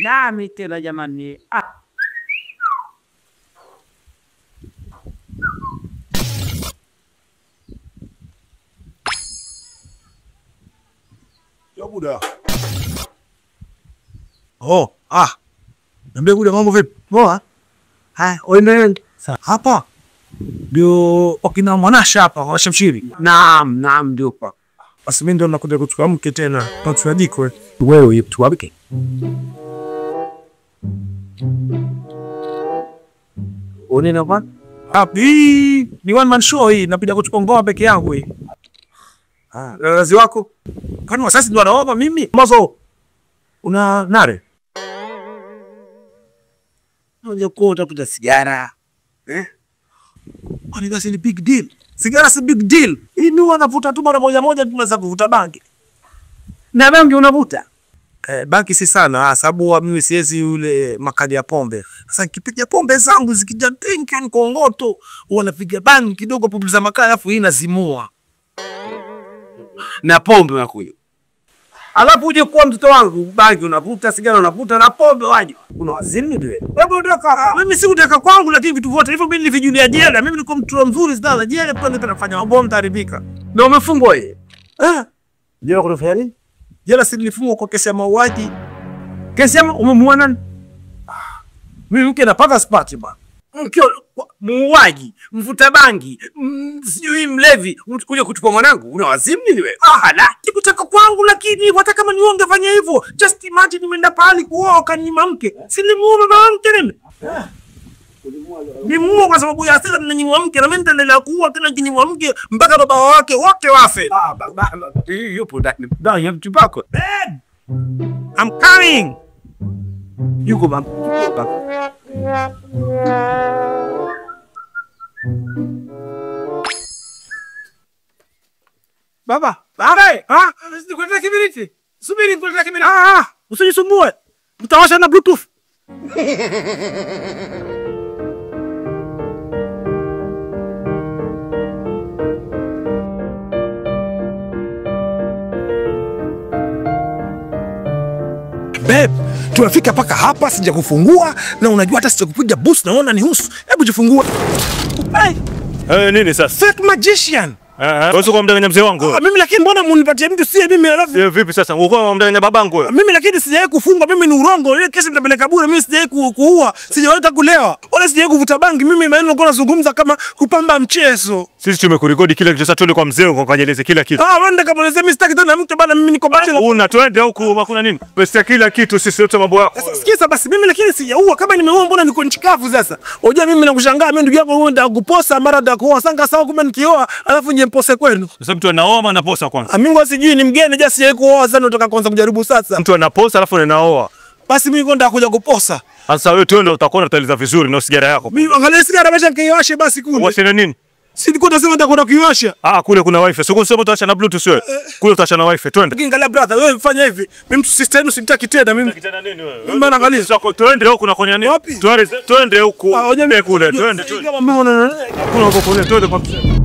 Nami tena jamani. Yo buda. Niambie buda, mambo vipi? Poa. Wewe Hapa ndio wakina Mwanasha hapa kwa Shamshiri. naam ndio pa. Basi mimi ndio nakuja kuchukua mke tena. Tunadikwe. Wewe tu wabike. Unena kwa? Hii ni one man show hii, napenda kuchukua ngoma peke yangu hii. Razi wako? Kwani wasasi ndio wanaomba mimi? Mazo. Una nare? Unje kuota kuta sigara. Kwani that's a big deal. Sigara si big deal. Hii ni wanavuta tu mara moja tunaweza kuvuta bangi. Na bangi unavuta? Bangi si sana, sababu mimi siwezi yule makali ya pombe. Sasa nikipiga pombe zangu zikija tenki ni kongoto, wanapiga bangi kidogo publiza makali alafu hii nazimua. Na pombe unakunywa. Alafu uje kwa mtoto wangu, bangi unavuta, sigara unavuta na pombe waje. Unawazimu wewe. Wewe unataka Mimi si utaka kwangu, lakini vitu vyote hivyo mimi nilivijulia jela. Mimi niko mtu mzuri sana. Jela pale nafanya mambo mtaribika. na umefungwa wewe. Jela kunafanya nini? Jela si nilifungwa kwa kesi ya mauaji. Kesi ya umemuua nani? Mimi mke napata spati bwana. Mkio muuaji, mvuta bangi, sijui mlevi, kuja kuchukua mwanangu, unawazimu nini wewe? La, Sikutaka kwangu, lakini hata kama niwe ungefanya hivyo. Just imagine nimeenda pale kuoa kaninyima mke. Silimuua baba wangu tena. Nimuua kwa sababu ya hasira na nyimwa mke, na mimi nitaendelea kuua tena kinyimwa mke mpaka baba wake wote wafe. yupo ndani ya mtubako. Babe, I'm coming. Yuko baba. Baba, nikuletea kibiriti. Subiri nikuletea kibiriti. Usijisumbue. Mtawasha na Bluetooth. Babe, tumefika paka hapa, sijakufungua na unajua hata sijakupiga boost, naona ni husu. Hebu jifungue. Nini sasa? Fake magician. Wewe kwa mdanganya mzee wangu. Mimi lakini mbona munipatie mtu si mimi alafu? Vipi sasa? Uko mdanganya babangu wewe? Mimi lakini sijawahi kufungwa, mimi ni urongo. Ile kesi mtapeleka bure, mimi sijawahi kuua, sijawahi kulewa. Wala sijawahi kuvuta bangi. Mimi maneno nilikuwa nazungumza kama kupamba mchezo. Sisi tumekurekodi kila kitu, sasa tuende kwa mzee wangu kajeleze kila kitu. Wenda kama unasema mimi sitaki tena mtu bana, mimi niko bachelor. Twende huku hakuna nini? Basi kila kitu sisi yote mambo yako. Sasa sikiza basi, mimi lakini sijaua. Kama nimeua mbona niko nchikavu sasa? Unajua mimi nakushangaa, mimi ndugu yako uenda kuposa mara da kuoa sanga sawa, kumbe nikioa alafu nyempose kwenu. Sasa mtu anaoa anaposa kwanza. Mimi sijui ni mgeni just yeye kuoa sana, nataka kwanza kujaribu sasa. Mtu anaposa alafu anaoa. Basi mimi niko ndakuja kuposa. Sasa wewe twende utakuwa utaliza vizuri na sigara yako. Mimi angalia sigara basha kiwashe basi kule. Washe na nini? Si nilikuwa nasema nitakwenda kuiwasha. Kule kuna wifi. Sio kusema utaacha na Bluetooth wewe. Kule utaacha na wifi. Twende. Angalia brother, wewe fanya hivi. Mimi sister yenu simtaki tena mimi. Kitana nini wewe? Mimi naangalia. Sasa twende huku na kwenye nini? Wapi? Twende huku. Twende kule. Twende. Kama mimi unaona. Kuna huko kule twende kwa mzee.